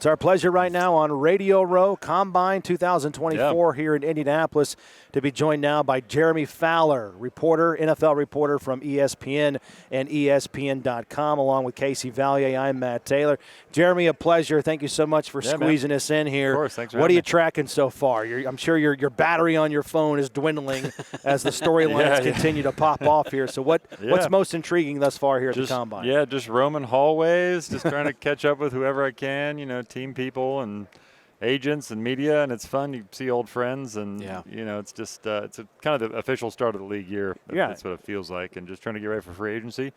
It's our pleasure right now on Radio Row Combine 2024 here in Indianapolis to be joined now by Jeremy Fowler, NFL reporter from ESPN and ESPN.com, along with Casey Vallier. I'm Matt Taylor. Jeremy, a pleasure. Thank you so much for squeezing us in here. Of course, thanks for What are you having me. tracking so far? I'm sure your battery on your phone is dwindling as the storylines continue to pop off here. So what's most intriguing thus far here at the Combine? Yeah, just roaming hallways, just trying to catch up with whoever I can, team people and agents and media, and it's fun. You see old friends, and it's just it's kind of the official start of the league year. That's what it feels like, and just trying to get ready for free agency.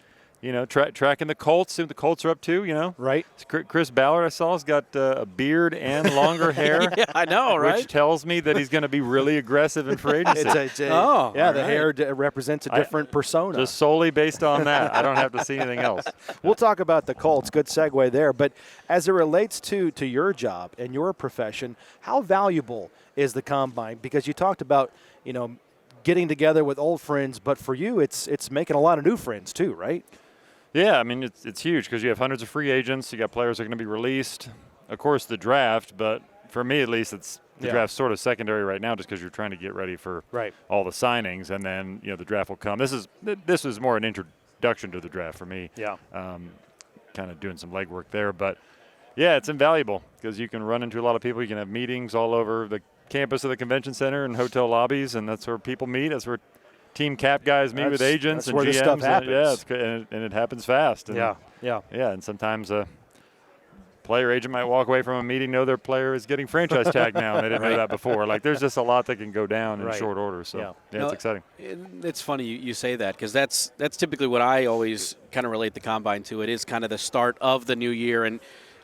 Tracking the Colts, see what the Colts are up to, Right. Chris Ballard, I saw, has got a beard and longer hair. Yeah, I know, right? Which tells me that he's going to be really aggressive in free agency. The hair represents a different persona. Just solely based on that. I don't have to see anything else. We'll talk about the Colts. Good segue there. But as it relates to your job and your profession, how valuable is the Combine? Because you talked about, getting together with old friends, but for you, it's making a lot of new friends too, right? Yeah, I mean, it's huge because you have hundreds of free agents. You got players that are going to be released. Of course, the draft, but for me at least, the draft's sort of secondary right now just because you're trying to get ready for all the signings, and then, the draft will come. This is more an introduction to the draft for me. Yeah. Kind of doing some legwork there. But, yeah, it's invaluable because you can run into a lot of people. You can have meetings all over the campus of the convention center and hotel lobbies, and that's where people meet. That's where team cap guys meet with agents and GMs. This stuff happens. And it happens fast. And and sometimes a player agent might walk away from a meeting, know their player is getting franchise tag now, and they didn't know that before. Like, there's just a lot that can go down in short order. So, it's exciting. It's funny you say that because that's typically what I always kind of relate the Combine to. It is kind of the start of the new year, and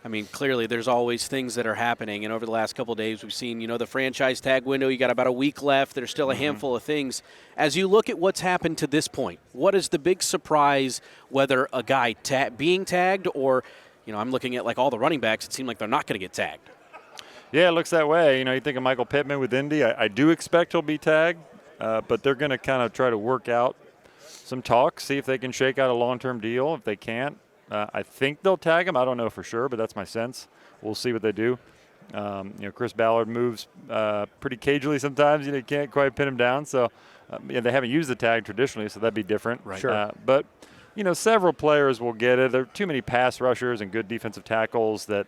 I mean, clearly there's always things that are happening. And over the last couple of days, we've seen, the franchise tag window. You got about a week left. There's still a handful of things. As you look at what's happened to this point, what is the big surprise, whether a guy being tagged or, I'm looking at like all the running backs, it seemed like they're not going to get tagged. Yeah, it looks that way. You think of Michael Pittman with Indy. I do expect he'll be tagged, but they're going to kind of try to work out some talk, see if they can shake out a long-term deal. If they can't, I think they'll tag him. I don't know for sure, but that's my sense. We'll see what they do. Chris Ballard moves pretty cagely sometimes. You can't quite pin him down. So they haven't used the tag traditionally, so that'd be different. Right. Sure. But, several players will get it. There are too many pass rushers and good defensive tackles that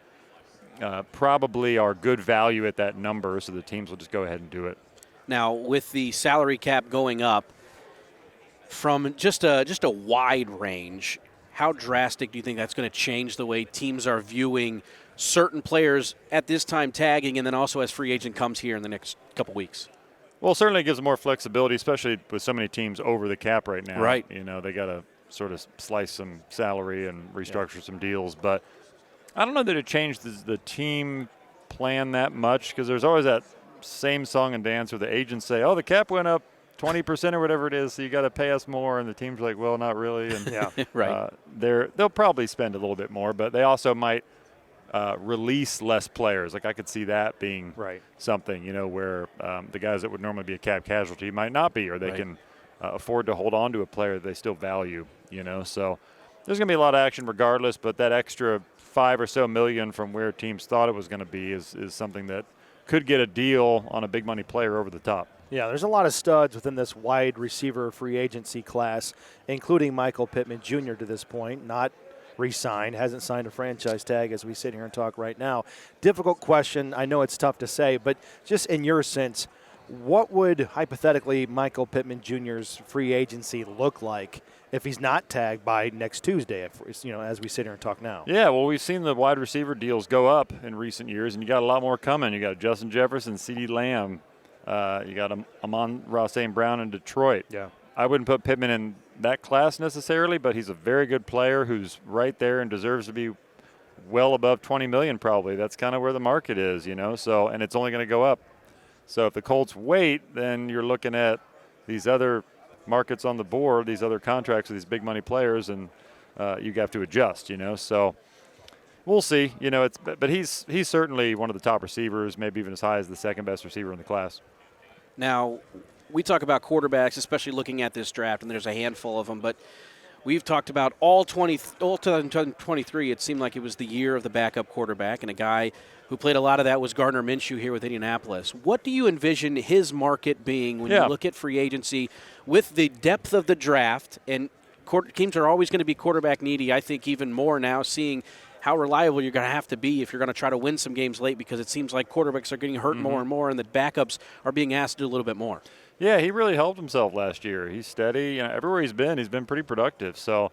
probably are good value at that number, so the teams will just go ahead and do it. Now, with the salary cap going up from just a wide range, how drastic do you think that's going to change the way teams are viewing certain players at this time tagging and then also as free agent comes here in the next couple weeks? Well, certainly it gives more flexibility, especially with so many teams over the cap right now. Right. They got to sort of slice some salary and restructure some deals. But I don't know that it changed the team plan that much because there's always that same song and dance where the agents say, the cap went up 20% or whatever it is, so you got to pay us more, and the team's like, well, not really. And right. They'll probably spend a little bit more, but they also might release less players. Like I could see that being something, where the guys that would normally be a cap casualty might not be, or they can afford to hold on to a player that they still value. So there's going to be a lot of action regardless, but that extra $5 or so million from where teams thought it was going to be is something that could get a deal on a big money player over the top. Yeah, there's a lot of studs within this wide receiver free agency class, including Michael Pittman Jr. to this point, not re-signed, hasn't signed a franchise tag as we sit here and talk right now. Difficult question. I know it's tough to say, but just in your sense, what would hypothetically Michael Pittman Jr.'s free agency look like if he's not tagged by next Tuesday, as we sit here and talk now? Yeah, well, we've seen the wide receiver deals go up in recent years, and you got a lot more coming. You got Justin Jefferson, CeeDee Lamb. You got Amon-Ra St. Brown in Detroit. Yeah. I wouldn't put Pittman in that class necessarily, but he's a very good player who's right there and deserves to be well above $20 million probably. That's kind of where the market is, So, and it's only going to go up. So if the Colts wait, then you're looking at these other markets on the board, these other contracts with these big money players, and you have to adjust, So we'll see. But he's certainly one of the top receivers, maybe even as high as the second best receiver in the class. Now, we talk about quarterbacks, especially looking at this draft, and there's a handful of them, but we've talked about all 2023, it seemed like it was the year of the backup quarterback, and a guy who played a lot of that was Gardner Minshew here with Indianapolis. What do you envision his market being when you look at free agency with the depth of the draft? And teams are always going to be quarterback needy, I think even more now, seeing how reliable you're going to have to be if you're going to try to win some games late, because it seems like quarterbacks are getting hurt more and more, and the backups are being asked to do a little bit more. Yeah, he really helped himself last year. He's steady. Everywhere he's been pretty productive. So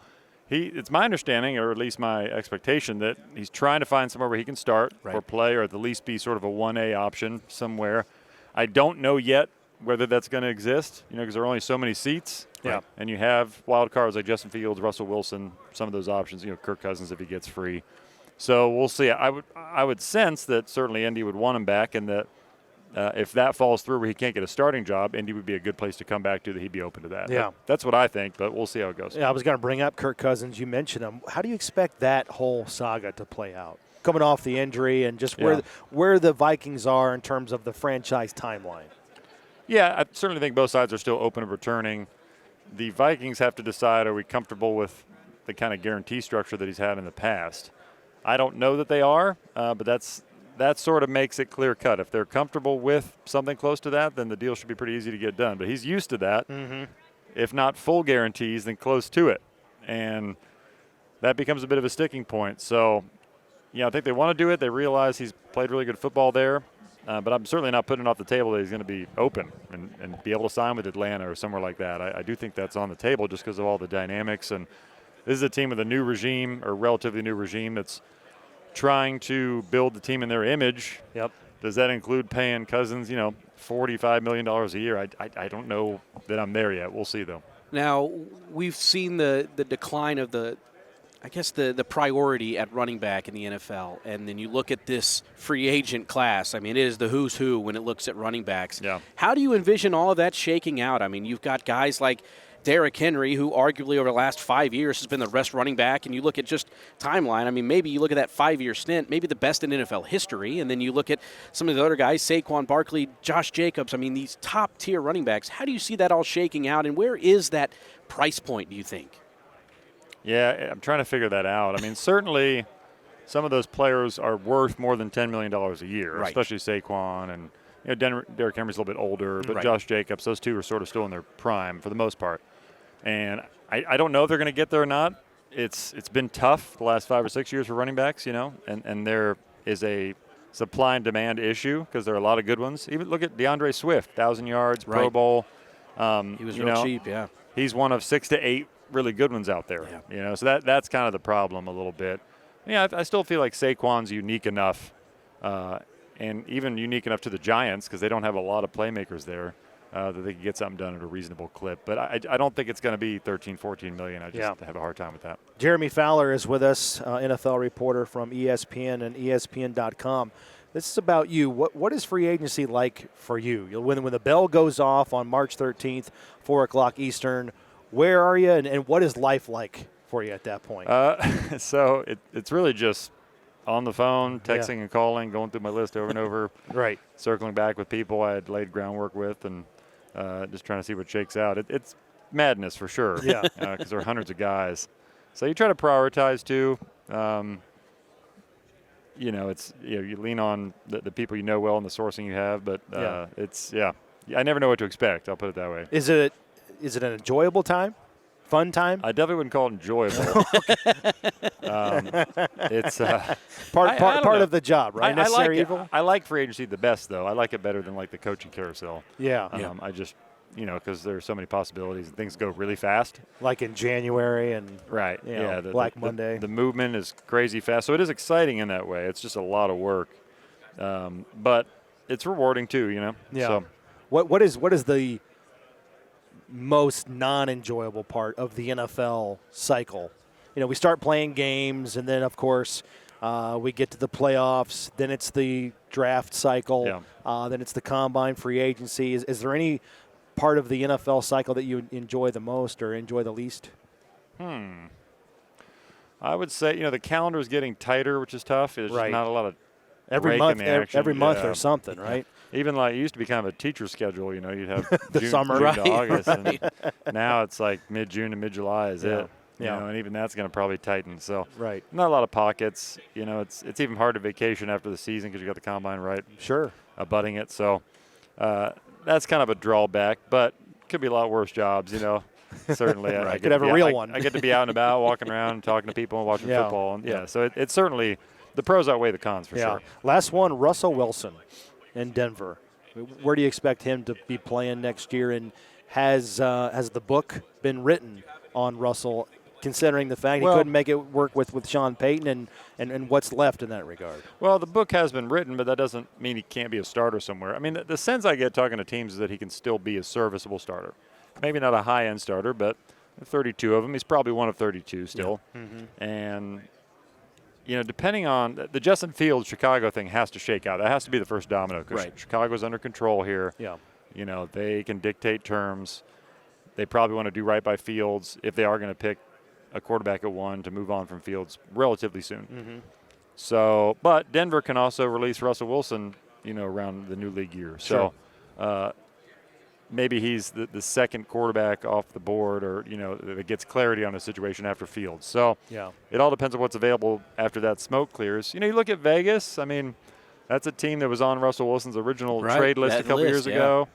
it's my understanding, or at least my expectation, that he's trying to find somewhere where he can start or play, or at the least be sort of a 1A option somewhere. I don't know yet whether that's going to exist, because there are only so many seats. Yeah. And you have wild cards like Justin Fields, Russell Wilson, some of those options, Kirk Cousins if he gets free. So we'll see. I would sense that certainly Indy would want him back, and that if that falls through where he can't get a starting job, Indy would be a good place to come back to, that he'd be open to that. Yeah. That's what I think, but we'll see how it goes. Yeah, I was going to bring up Kirk Cousins. You mentioned him. How do you expect that whole saga to play out? Coming off the injury and just where the Vikings are in terms of the franchise timeline. Yeah, I certainly think both sides are still open to returning. The Vikings have to decide, are we comfortable with the kind of guarantee structure that he's had in the past? I don't know that they are, but that sort of makes it clear-cut. If they're comfortable with something close to that, then the deal should be pretty easy to get done. But he's used to that. If not full guarantees, then close to it. And that becomes a bit of a sticking point. So, I think they want to do it. They realize he's played really good football there. But I'm certainly not putting it off the table that he's going to be open and be able to sign with Atlanta or somewhere like that. I do think that's on the table just because of all the dynamics. And this is a team with a new regime, or relatively new regime, that's trying to build the team in their image. Yep. Does that include paying Cousins, $45 million a year? I don't know that I'm there yet. We'll see, though. Now, we've seen the decline of the priority at running back in the NFL. And then you look at this free agent class. I mean, it is the who's who when it looks at running backs. Yeah. How do you envision all of that shaking out? I mean, you've got guys like Derrick Henry, who arguably over the last 5 years has been the best running back, and you look at just timeline. I mean, maybe you look at that 5-year stint, maybe the best in NFL history, and then you look at some of the other guys, Saquon Barkley, Josh Jacobs. I mean, these top-tier running backs. How do you see that all shaking out, and where is that price point, do you think? Yeah, I'm trying to figure that out. I mean, certainly some of those players are worth more than $10 million a year, especially Saquon, and Derrick Henry's a little bit older, but Josh Jacobs, those two are sort of still in their prime for the most part. And I don't know if they're going to get there or not. It's been tough the last 5 or 6 years for running backs, and there is a supply and demand issue because there are a lot of good ones. Even look at DeAndre Swift, 1,000 yards, Pro Bowl. He was real cheap, yeah. He's one of 6 to 8 really good ones out there, So that's kind of the problem a little bit. Yeah, I still feel like Saquon's unique enough, and even unique enough to the Giants because they don't have a lot of playmakers there. That they can get something done at a reasonable clip. But I don't think it's going to be $13, $14 million. I just have a hard time with that. Jeremy Fowler is with us, NFL reporter from ESPN and ESPN.com. This is about you. What is free agency like for you? When the bell goes off on March 13th, 4 o'clock Eastern, where are you, and what is life like for you at that point? So it's really just on the phone, texting and calling, going through my list over and over. Right. Circling back with people I had laid groundwork with, and just trying to see what shakes out. It's madness for sure. Yeah. Because there are hundreds of guys. So you try to prioritize too. You lean on the people you know well and the sourcing you have, but I never know what to expect. I'll put it that way. Is it an enjoyable time? Fun time? I definitely wouldn't call it enjoyable. It's part of the job, right? Necessary evil. I like free agency the best, though. I like it better than like the coaching carousel. Yeah. I just, because there's so many possibilities and things go really fast. Like in January and Black Monday. The movement is crazy fast, so it is exciting in that way. It's just a lot of work, but it's rewarding too. Yeah. So. What is the most non-enjoyable part of the NFL cycle? We start playing games, and then, of course, we get to the playoffs. Then it's the draft cycle. Then it's the combine, free agency. Is there any part of the NFL cycle that you enjoy the most or enjoy the least? I would say, the calendar is getting tighter, which is tough. There's just not a lot of every month or something, right? Even like it used to be kind of a teacher schedule, you'd have the June, summer, June to August, and now it's like mid-June to mid-July is it. You know, and even that's going to probably tighten. So Right. not a lot of pockets. You know, it's even hard to vacation after the season because you got the combine right abutting it. So that's kind of a drawback, but could be a lot worse jobs. You know, certainly. Right. I Could have a real one. I get to be out and about, walking around, talking to people, and watching football. And so it's certainly the pros outweigh the cons for sure. Last one, Russell Wilson in Denver. Where do you expect him to be playing next year? And has the book been written on Russell, considering the fact he couldn't make it work with Sean Payton and what's left in that regard? Well, the book has been written, but that doesn't mean he can't be a starter somewhere. I mean, the sense I get talking to teams is that he can still be a serviceable starter. Maybe not a high-end starter, but 32 of them. He's probably one of 32 still. Yeah. Mm-hmm. And, you know, depending on the Justin Fields Chicago thing has to shake out. That has to be the first domino because Chicago's under control here. Yeah. You know, they can dictate terms. They probably want to do right by Fields if they are going to pick a quarterback at 1 to move on from Fields relatively soon. Mm-hmm. So, but Denver can also release Russell Wilson, you know, around the new league year. So maybe he's the second quarterback off the board, or, you know, that gets clarity on a situation after Fields. So it all depends on what's available after that smoke clears. You know, you look at Vegas. I mean, that's a team that was on Russell Wilson's original trade list a couple years ago.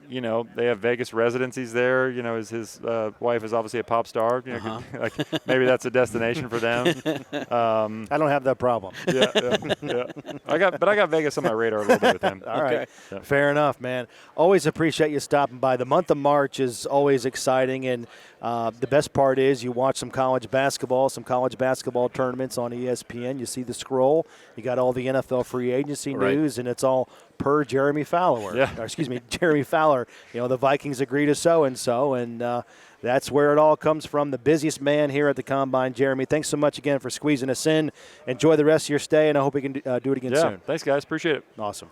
You know, they have Vegas residencies there. You know, his wife is obviously a pop star. You know, like maybe that's a destination for them. I don't have that problem. I got Vegas on my radar a little bit with him. All right. Fair enough, man. Always appreciate you stopping by. The month of March is always exciting, and the best part is you watch some college basketball tournaments on ESPN. You see the scroll. You got all the NFL free agency news, and it's all per Jeremy Fowler. Jeremy Fowler. You know, the Vikings agree to so-and-so, and that's where it all comes from. The busiest man here at the Combine, Jeremy. Thanks so much again for squeezing us in. Enjoy the rest of your stay, and I hope we can do it again soon. Thanks, guys. Appreciate it. Awesome.